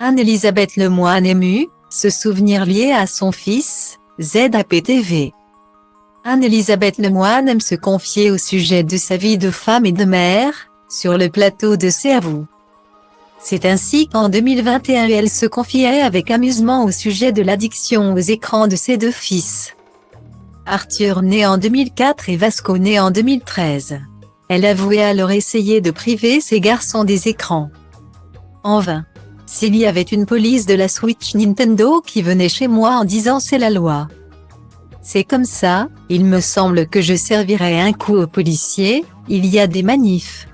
Anne-Elisabeth Lemoine émue, ce souvenir lié à son fils, ZAPTV. Anne-Elisabeth Lemoine aime se confier au sujet de sa vie de femme et de mère, sur le plateau de C'est à vous. C'est ainsi qu'en 2021 elle se confiait avec amusement au sujet de l'addiction aux écrans de ses deux fils. Arthur né en 2004 et Vasco né en 2013. Elle avouait alors essayer de priver ses garçons des écrans. En vain. S'il y avait une police de la Switch Nintendo qui venait chez moi en disant c'est la loi. C'est comme ça, il me semble que je servirais un coup aux policiers, il y a des manifs.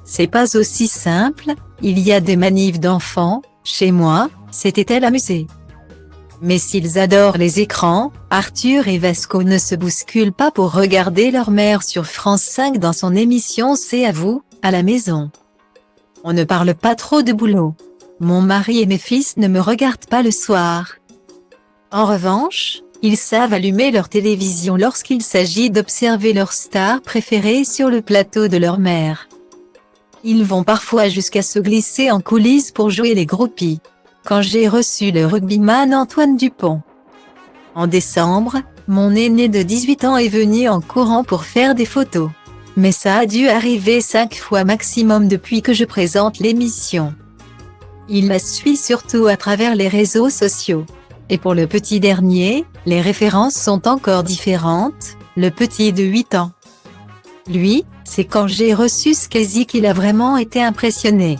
C'est pas aussi simple, il y a des manifs d'enfants, chez moi, s'était-elle amusée. Mais s'ils adorent les écrans, Arthur et Vasco ne se bousculent pas pour regarder leur mère sur France 5 dans son émission C'est à vous, à la maison. On ne parle pas trop de boulot. Mon mari et mes fils ne me regardent pas le soir. En revanche, ils savent allumer leur télévision lorsqu'il s'agit d'observer leur star préférée sur le plateau de leur mère. Ils vont parfois jusqu'à se glisser en coulisses pour jouer les groupies. Quand j'ai reçu le rugbyman Antoine Dupont. En décembre, mon aîné de 18 ans est venu en courant pour faire des photos. Mais ça a dû arriver 5 fois maximum depuis que je présente l'émission. Il la suit surtout à travers les réseaux sociaux. Et pour le petit dernier, les références sont encore différentes, le petit de 8 ans. Lui, c'est quand j'ai reçu Squeezie qu'il a vraiment été impressionné.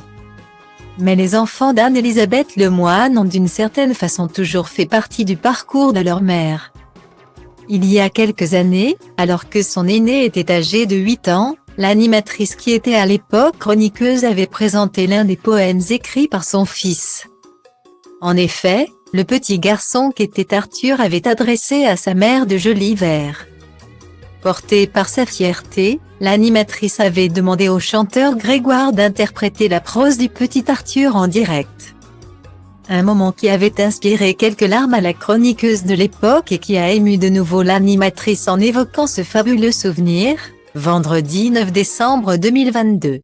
Mais les enfants d'Anne-Elisabeth Lemoine ont d'une certaine façon toujours fait partie du parcours de leur mère. Il y a quelques années, alors que son aîné était âgé de 8 ans, l'animatrice qui était à l'époque chroniqueuse avait présenté l'un des poèmes écrits par son fils. En effet, le petit garçon qu'était Arthur avait adressé à sa mère de jolis vers. Portée par sa fierté, l'animatrice avait demandé au chanteur Grégoire d'interpréter la prose du petit Arthur en direct. Un moment qui avait inspiré quelques larmes à la chroniqueuse de l'époque et qui a ému de nouveau l'animatrice en évoquant ce fabuleux souvenir, vendredi 9 décembre 2022.